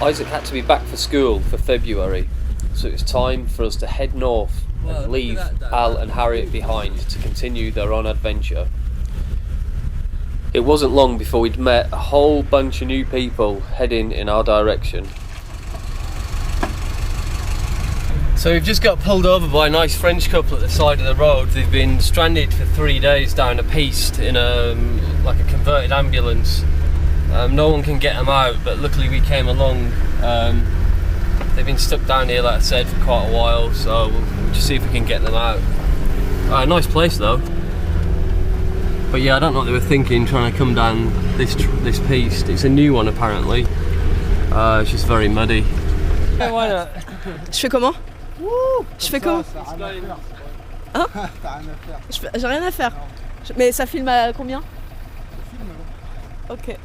Isaac had to be back for school for February, so it was time for us to head north and leave Al and Harriet behind to continue their own adventure. It wasn't long before we'd met a whole bunch of new people heading in our direction. So we've just got pulled over by a nice French couple at the side of the road. They've been stranded for 3 days down a piste in like a converted ambulance. No one can get them out, but luckily we came along. They've been stuck down here, like I said, for quite a while, so we'll just see if we can get them out. Nice place though. But yeah, I don't know what they were thinking trying to come down this piste. It's a new one apparently. It's just very muddy. Yeah, why not? Je fais comment? Je fais comment? Hein? J'ai rien à faire. Mais ça filme à combien? Ok.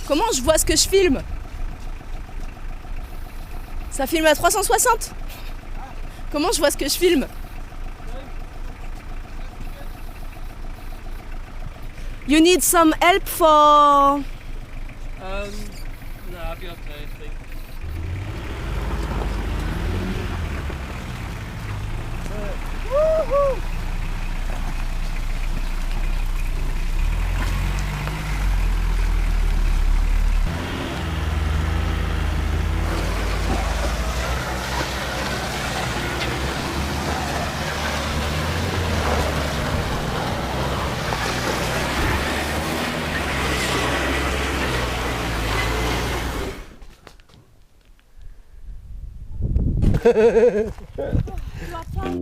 Comment je vois ce que je filme? Ça filme à 360? Comment je vois ce que je filme? You need some help for... No, I'll be okay, I think. Woohoo!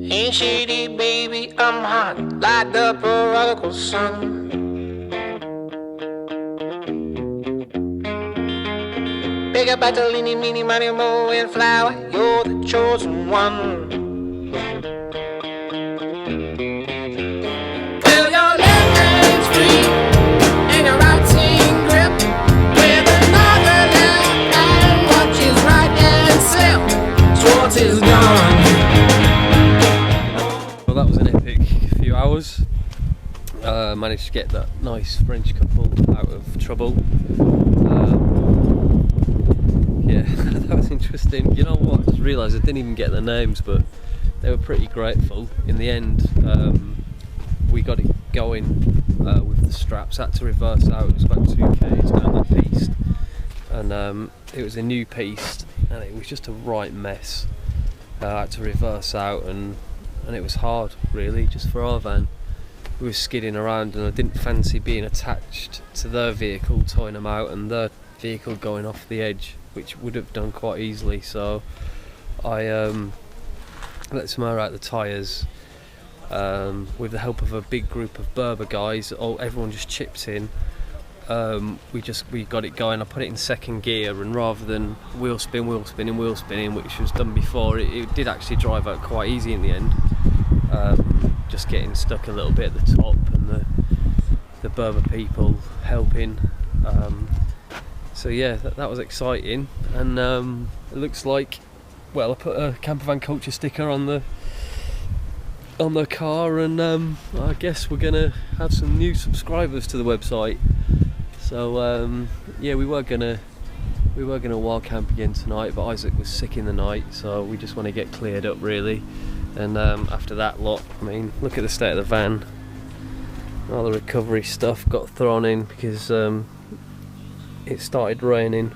Ain't shady, baby, I'm hot like the prodigal son. Big up Bartolini, meeny, money, mo, and flower, you're the chosen one. Well, your left hand's free and your right's in grip, with another left hand watches right and slip towards his gun. Well, that was an epic few hours. Managed to get that nice French couple out of trouble. Yeah, that was interesting. You know what? I just realised I didn't even get their names, but they were pretty grateful. In the end, we got it going with the straps. Had to reverse out. It was about 2 k's down that piste, and it was a new piste, and it was just a right mess. I had to reverse out, and it was hard, really, just for our van. We were skidding around, and I didn't fancy being attached to their vehicle, towing them out, and their vehicle going off the edge, which would have done quite easily. So I let some air out the tyres with the help of a big group of Berber guys. Everyone just chipped in. We got it going. I put it in second gear, and rather than wheel spinning, which was done before, it did actually drive out quite easy in the end. Just getting stuck a little bit at the top, and the Berber people helping. So yeah, that was exciting, and it looks like, well, I put a Campervan Culture sticker on the car, and I guess we're gonna have some new subscribers to the website. So yeah, we were gonna wild camp again tonight, but Isaac was sick in the night, so we just want to get cleared up really. And after that lot, I mean, look at the state of the van. All the recovery stuff got thrown in because it started raining,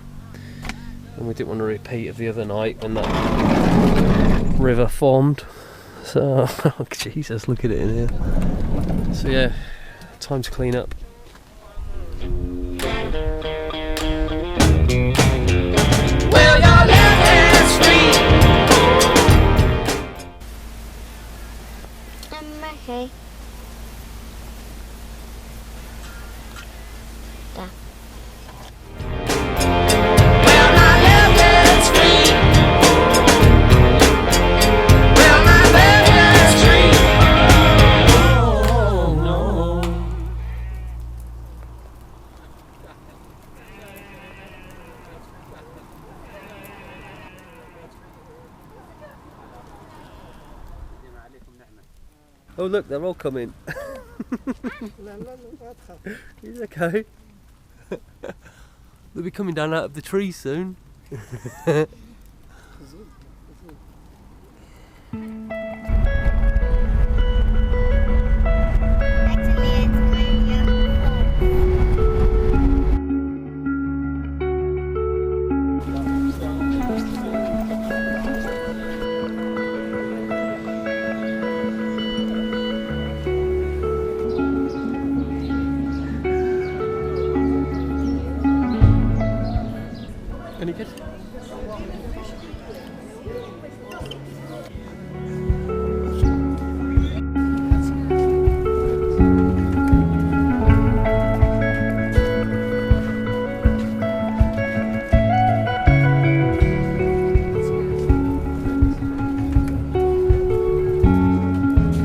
and we didn't want to repeat of the other night when that river formed. So, oh Jesus, look at it in here. So yeah, time to clean up. Well, your left hand's free. Okay. Da. Well, my left hand's free. Well, my left hand's free. Oh, no. Oh look, they're all coming. He's okay. They'll be coming down out of the tree soon. Any good?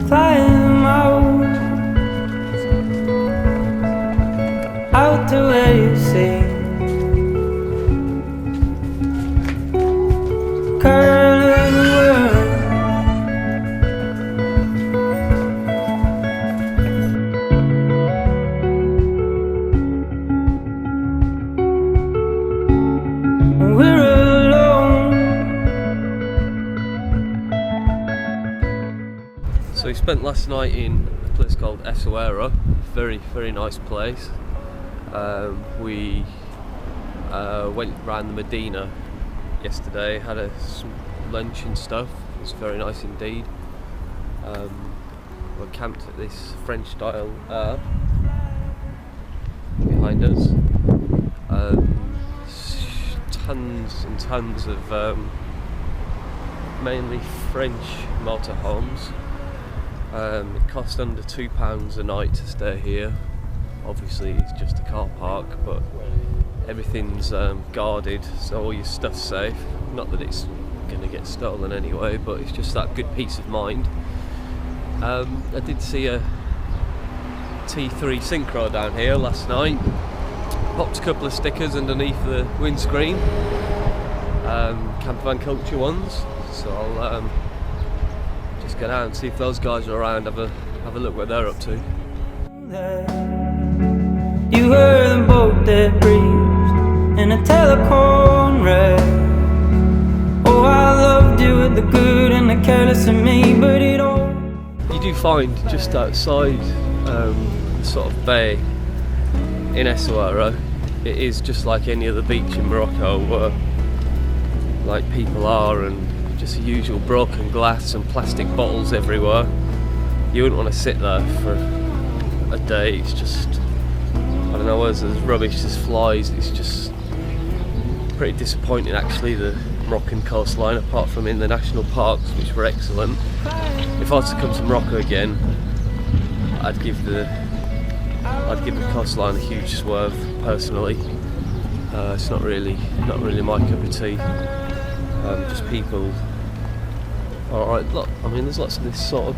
Climb out to where you see. Curling the world. We're alone. So we spent last night in a place called Essaouira, very, very nice place. We went round the Medina yesterday, had some lunch and stuff. It was very nice indeed. We camped at this French style behind us. Tons and tons of mainly French motorhomes. It cost under £2 a night to stay here. Obviously it's just a car park, but everything's guarded, so all your stuff's safe. Not that it's going to get stolen anyway, but it's just that good peace of mind. I did see a T3 Syncro down here last night. Popped a couple of stickers underneath the windscreen, CampervanCulture ones. So I'll just get out and see if those guys are around. Have a look what they're up to. You heard them both that breathed in a telephone red. Oh, I loved you with the good and the careless of me, but it all. You do find just outside the sort of bay in Essaouira, it is just like any other beach in Morocco where like people are, and just the usual broken glass and plastic bottles everywhere. You wouldn't want to sit there for a day. It's just, I don't know, whether there's rubbish, there's flies. It's just pretty disappointing actually, the Moroccan coastline, apart from in the national parks, which were excellent. If I was to come to Morocco again, I'd give the coastline a huge swerve personally. It's not really my cup of tea. Just people. Alright, look, I mean there's lots of this sort of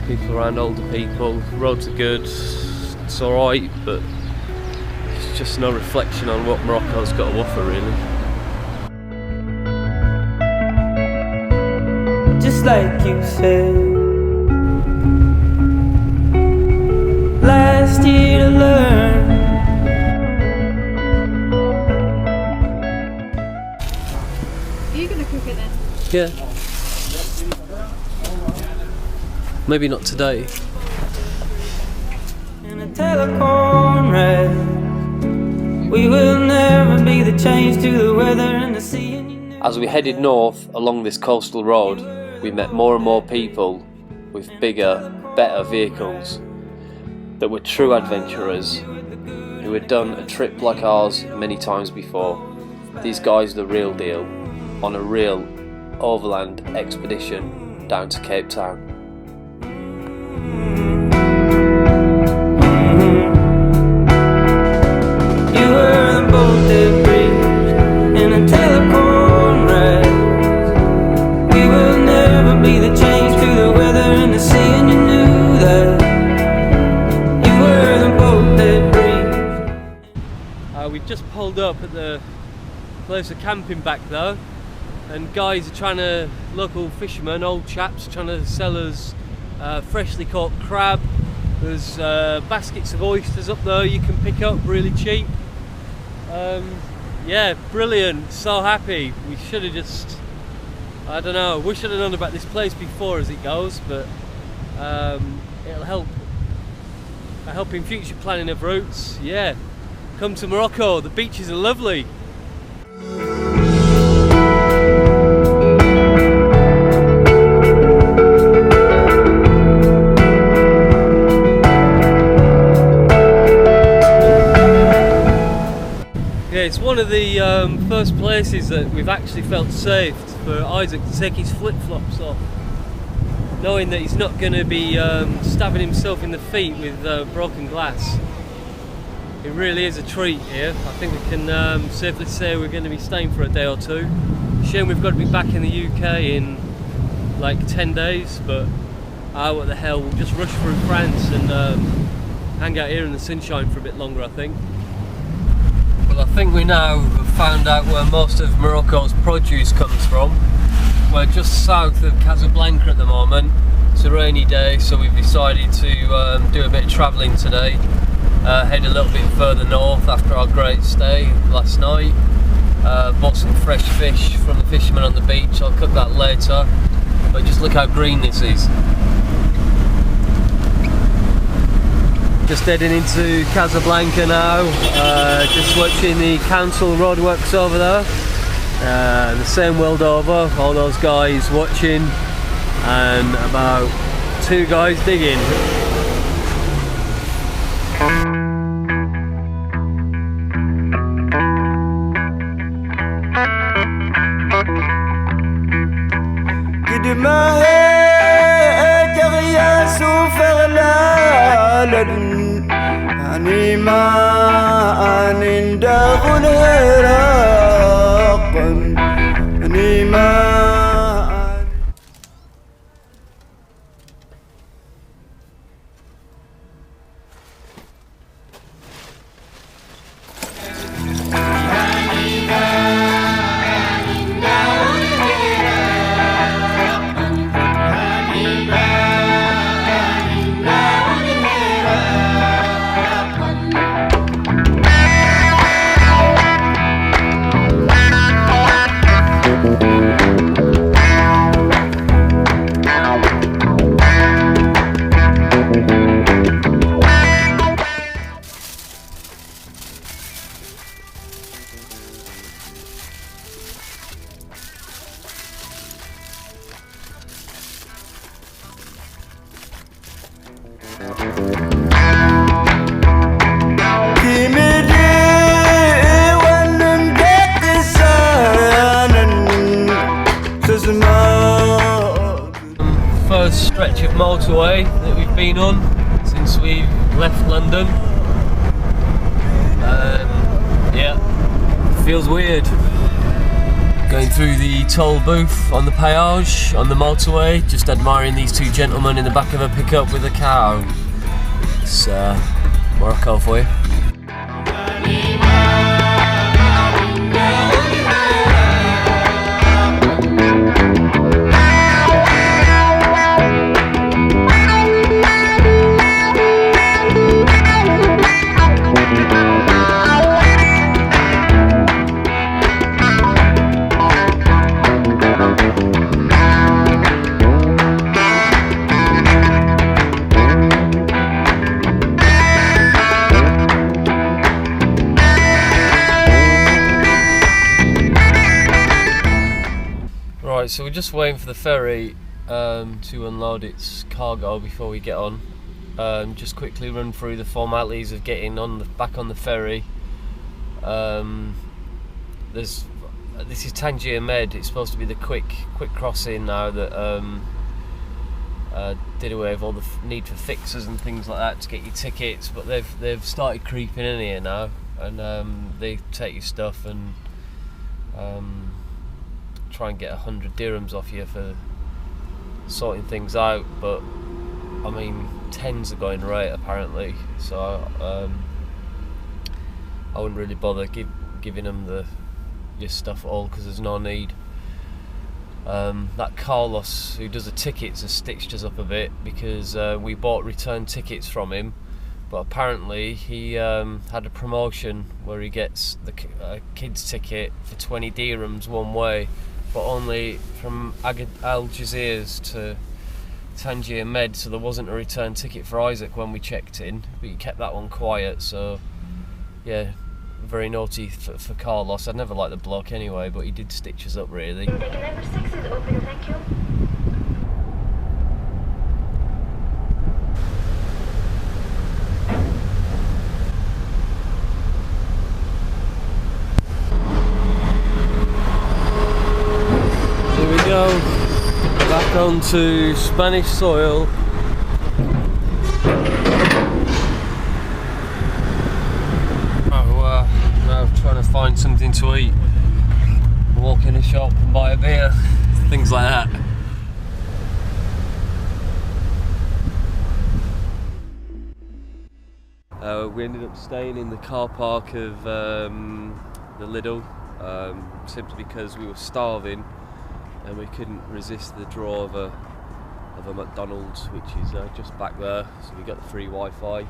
people around, older people. Roads are good, it's alright, but it's just no reflection on what Morocco's got to offer really. Just like you said last year to learn. Are you going to cook it then? Yeah. Maybe not today. In a telephone red. We will never be the change to the weather and the sea. And you know. As we headed north along this coastal road, we met more and more people with bigger, better vehicles that were true adventurers who had done a trip like ours many times before. These guys are the real deal, on a real overland expedition down to Cape Town. You were the boat that breathed in a telephone red. We will never be the change to the weather and the sea, and you knew that. You were the boat that breathed. We just pulled up at the place of camping back there, and guys are local fishermen, old chaps, trying to sell us freshly caught crab. There's baskets of oysters up there you can pick up really cheap. Yeah, brilliant, so happy. We should have just, I don't know, we should have known about this place before as it goes, but it'll help in future planning of routes. Yeah, come to Morocco, the beaches are lovely. Yeah, it's one of the first places that we've actually felt safe for Isaac to take his flip-flops off, knowing that he's not going to be stabbing himself in the feet with broken glass. It really is a treat here. I think we can safely say we're going to be staying for a day or two. Shame we've got to be back in the UK in like 10 days, but what the hell, we'll just rush through France and hang out here in the sunshine for a bit longer, I think. Well, I think we now have found out where most of Morocco's produce comes from. We're just south of Casablanca at the moment. It's a rainy day, so we've decided to do a bit of travelling today. Head a little bit further north after our great stay last night. Bought some fresh fish from the fishermen on the beach. I'll cook that later. But just look how green this is. Just heading into Casablanca now, just watching the council roadworks over there, the same world over, all those guys watching and about 2 guys digging. First stretch of motorway that we've been on since we left London. Yeah, feels weird. Going through the toll booth on the péage on the motorway, just admiring these 2 gentlemen in the back of a pickup with a cow. It's Morocco for you. Right, so we're just waiting for the ferry to unload its cargo before we get on. Just quickly run through the formalities of getting on back on the ferry. This is Tangier Med. It's supposed to be the quick crossing now that did away with all the need for fixes and things like that to get your tickets, but they've started creeping in here now, and they take your stuff and try and get 100 dirhams off you for sorting things out, but I mean 10s are going right apparently, so I wouldn't really bother giving them your stuff all, because there's no need. That Carlos who does the tickets has stitched us up a bit because we bought return tickets from him, but apparently he had a promotion where he gets the kids ticket for 20 dirhams one way, but only from Algeciras to Tangier Med, so there wasn't a return ticket for Isaac when we checked in, but he kept that one quiet. So yeah, very naughty for Carlos. I'd never liked the bloke anyway, but he did stitch us up really. Deck number 6 is open, thank you. Here we go, back onto Spanish soil. Now trying to find something to eat, walk in a shop and buy a beer, things like that. We ended up staying in the car park of the Lidl, simply because we were starving and we couldn't resist the draw of a McDonald's, which is just back there, so we got the free Wi-Fi.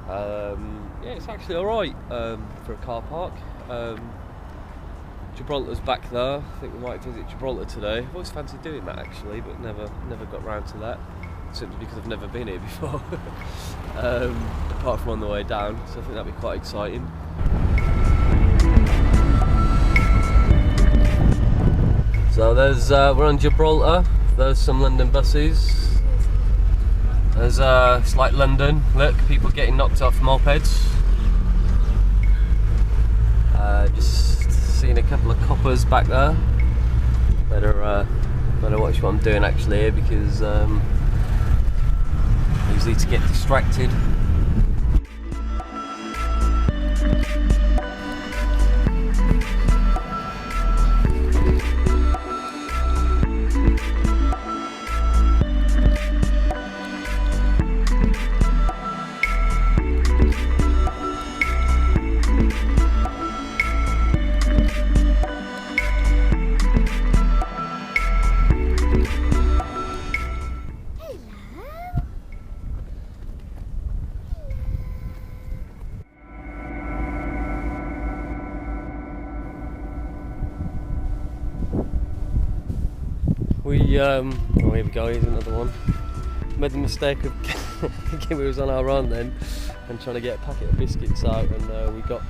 Yeah, it's actually alright for a car park. Gibraltar's back there. I think we might visit Gibraltar today. I've always fancied doing that actually, but never got round to that, simply because I've never been here before. Apart from on the way down, so I think that'd be quite exciting. So there's we're on Gibraltar. There's some London buses. There's it's like London. Look, people getting knocked off mopeds. Just seeing a couple of coppers back there. Better watch what I'm doing actually here, because easy to get distracted. Oh, here we go, here's another one. Made the mistake of thinking we was on our own then and trying to get a packet of biscuits out, and we got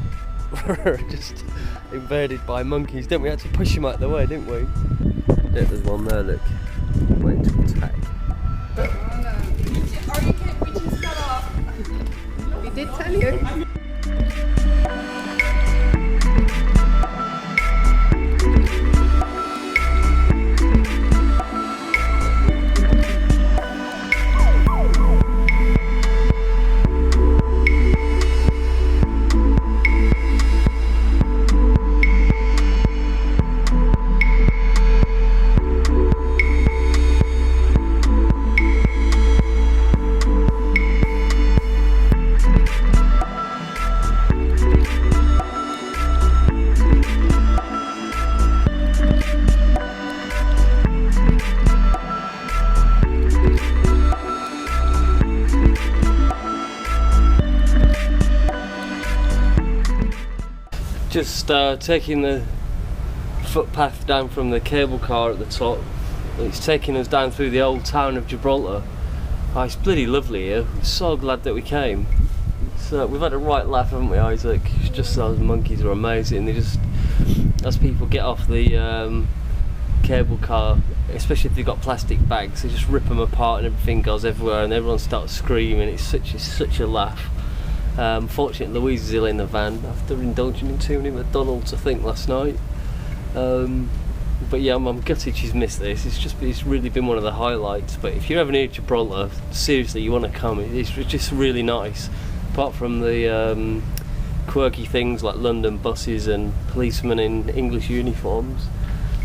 just invaded by monkeys, didn't we? Had to push them out of the way, didn't we? Yeah, there's one there, look, waiting to attack. We did tell you. Just taking the footpath down from the cable car at the top. It's taking us down through the old town of Gibraltar. Oh, it's bloody lovely here. I'm so glad that we came. So we've had a right laugh, haven't we, Isaac? It's just those monkeys are amazing. They just, as people get off the cable car, especially if they've got plastic bags, they just rip them apart and everything goes everywhere and everyone starts screaming. It's such a laugh. Fortunately, Louise is ill in the van after indulging in too many McDonald's, I think, last night. But yeah, I'm gutted she's missed this. It's really been one of the highlights. But if you're ever near Gibraltar, seriously, you want to come. It's just really nice. Apart from the quirky things like London buses and policemen in English uniforms,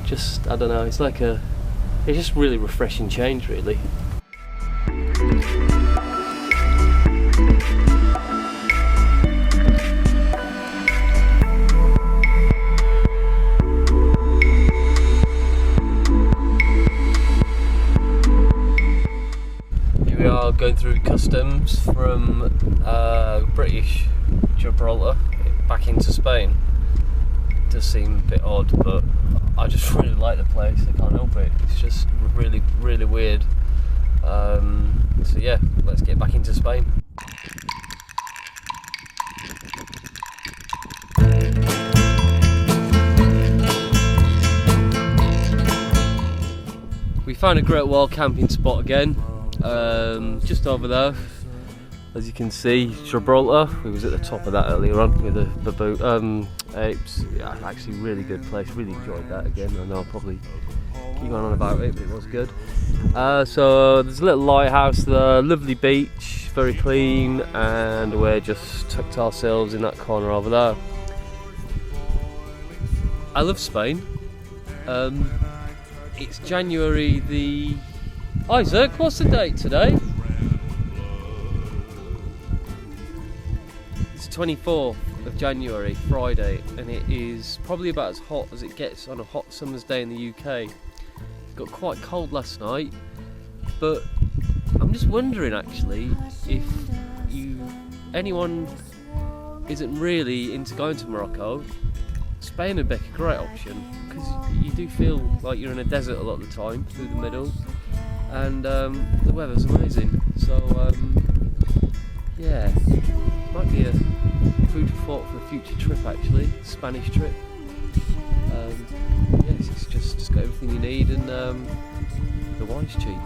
just, I don't know, it's just really refreshing change, really. going through customs from British Gibraltar back into Spain. It does seem a bit odd, but I just really like the place. I can't help it. It's just really, really weird. So yeah, let's get back into Spain. We found a great wild camping spot again, just over there. As you can see, Gibraltar. We was at the top of that earlier on with the apes. Yeah, actually really good place. Really enjoyed that again. I know I'll probably keep on about it, but it was good. So there's a little lighthouse there, lovely beach, very clean, and we're just tucked ourselves in that corner over there. I love Spain. It's January the... Isaac, what's the date today? It's 24th of January, Friday, and it is probably about as hot as it gets on a hot summer's day in the UK. It got quite cold last night, but I'm just wondering actually if anyone isn't really into going to Morocco, Spain would be a great option, because you do feel like you're in a desert a lot of the time through the middle, and the weather's amazing. So yeah, might be a food for thought for a future trip actually, Spanish trip. Yes, it's just got everything you need, and the wine's cheap.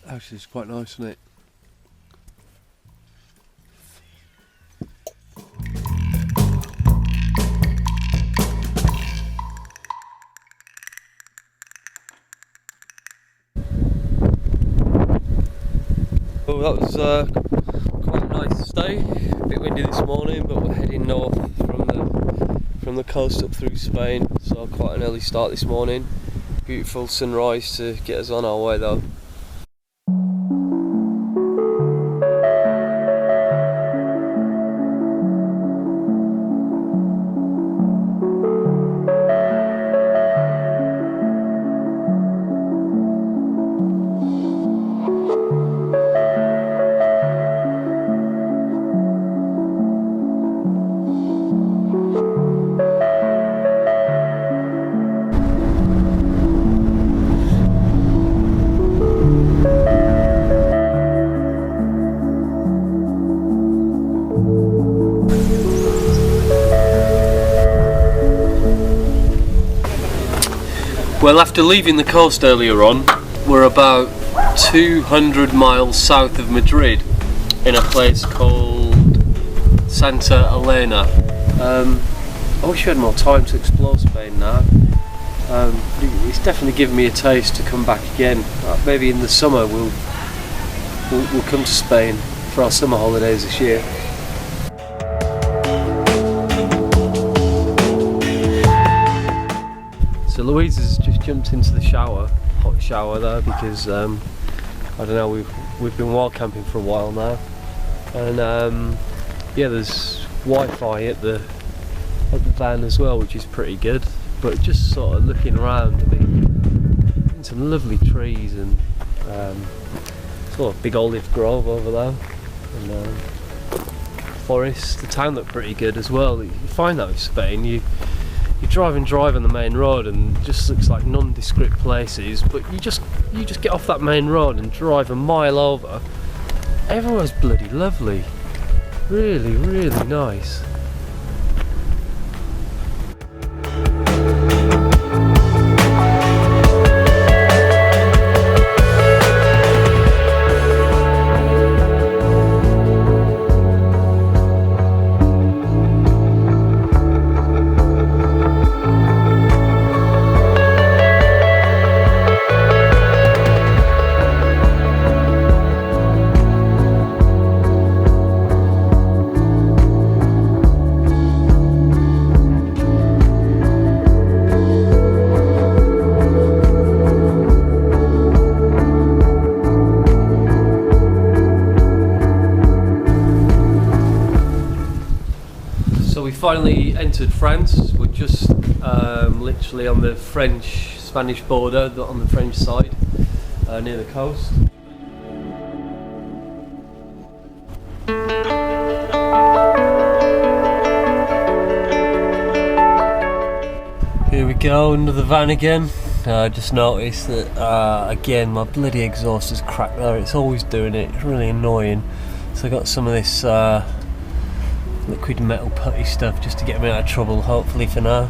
Actually, it's quite nice, isn't it? Well, that was quite a nice day. A bit windy this morning, but we're heading north from the coast up through Spain. So quite an early start this morning. Beautiful sunrise to get us on our way though. Well, after leaving the coast earlier on, we're about 200 miles south of Madrid in a place called Santa Elena. I wish we had more time to explore Spain now. It's definitely given me a taste to come back again. Maybe in the summer we'll come to Spain for our summer holidays this year. So Louise has just jumped into the shower, hot shower there, because I don't know, we've been wild camping for a while now, and yeah, there's Wi-Fi at the van as well, which is pretty good. But just sort of looking around, I mean, some lovely trees and sort of big olive grove over there, and forest. The town looked pretty good as well. You find that with Spain, you you drive on the main road and it just looks like nondescript places, but you just get off that main road and drive a mile over. Everywhere's bloody lovely. Really, really nice. Finally entered France. We're just literally on the French-Spanish border, on the French side, near the coast. Here we go, another Vanagon. I just noticed that again my bloody exhaust is cracked there. It's always doing it. It's really annoying. So I got some of this liquid metal putty stuff just to get me out of trouble, hopefully for now.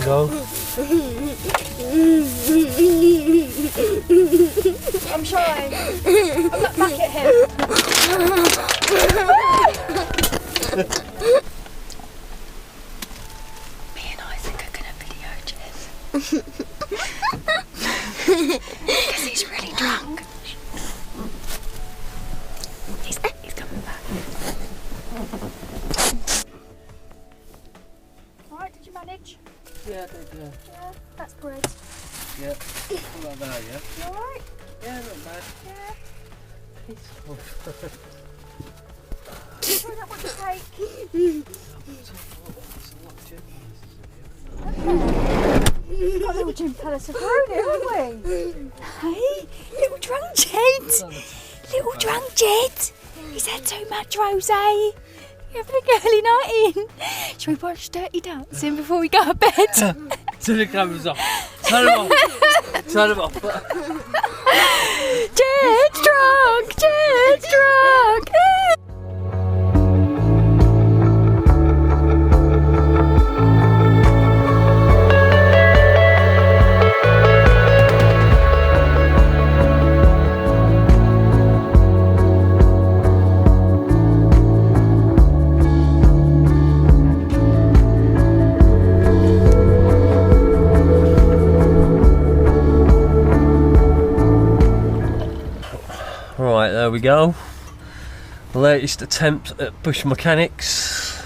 Go. I'm trying. I'm not back at him. Me and Isaac are gonna video Jed. Because he's really drunk. He's coming back. Alright, did you manage? Yeah, I did, yeah. Yeah, that's bread. Yeah, not like that, yeah. You alright? Yeah, not bad. Yeah. Peaceful. You sure that what you take? We've got a little gin palace of road here, haven't we? Hey, little drunk Jed. Little drunk Jed. He's had too much rosé. You're having a girly night in. Shall we watch Dirty Dancing before we go to bed? Turn the cameras off. Turn them off. Turn them off. Jed's drunk. Jed's drunk. Right, there we go. The latest attempt at bush mechanics.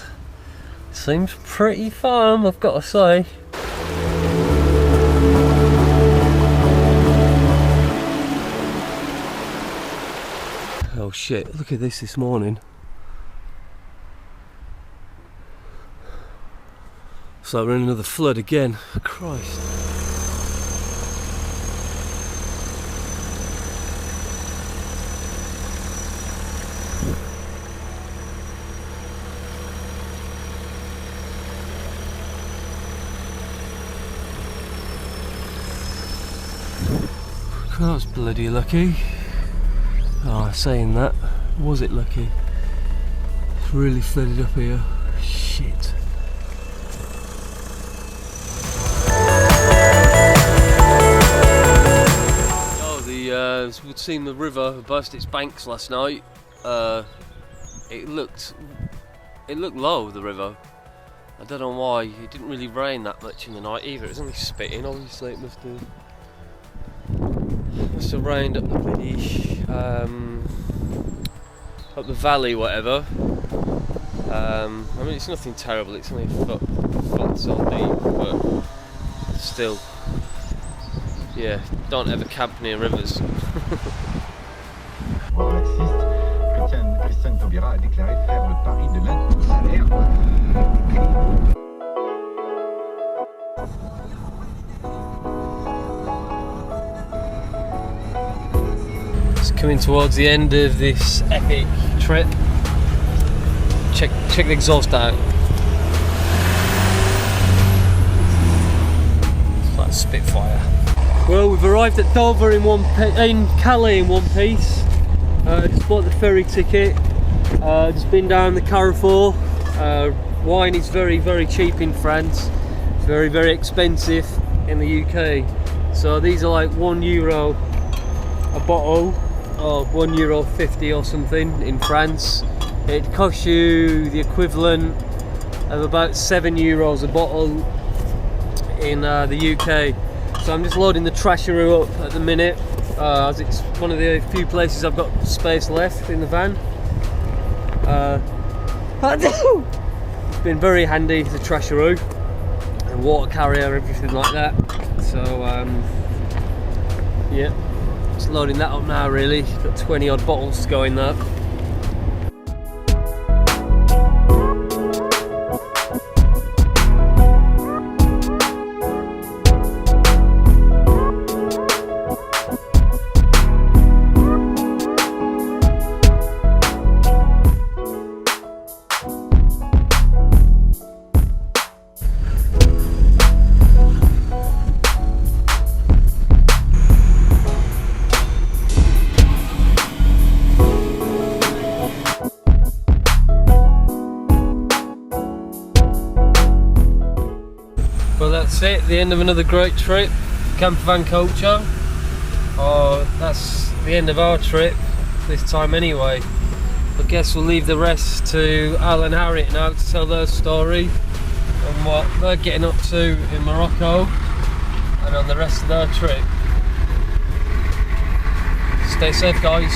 Seems pretty fun, I've got to say. Oh shit, look at this morning. So we're in another flood again. Christ. That was bloody lucky. Oh, saying that, was it lucky? It's really flooded up here. Shit. Oh, we'd seen the river burst its banks last night. It looked low, the river. I don't know why, it didn't really rain that much in the night either. It was only spitting, obviously it must have rained up the bloody, up the valley, whatever. I mean, it's nothing terrible, it's only a foot so deep, but still, yeah, don't ever camp near rivers. Christiane Taubira a déclaré faire le pari de l'intérieur. It's coming towards the end of this epic trip. Check the exhaust out. It's like a Spitfire. Well, we've arrived at Dover in Calais in one piece. Just bought the ferry ticket. Just been down the Carrefour. Wine is very, very cheap in France. It's very, very expensive in the UK. So these are like €1 a bottle, or €1.50 or something in France. It costs you the equivalent of about €7 a bottle in the UK. So I'm just loading the trasheroo up at the minute, as it's one of the few places I've got space left in the van. It's been very handy, the trasheroo, and water carrier, everything like that. So yeah, just loading that up now really. Got 20 odd bottles to go in there. Well, that's it, the end of another great trip, Campervan Culture. Oh, that's the end of our trip, this time anyway. I guess we'll leave the rest to Alan and Harriet now to tell their story and what they're getting up to in Morocco and on the rest of their trip. Stay safe, guys.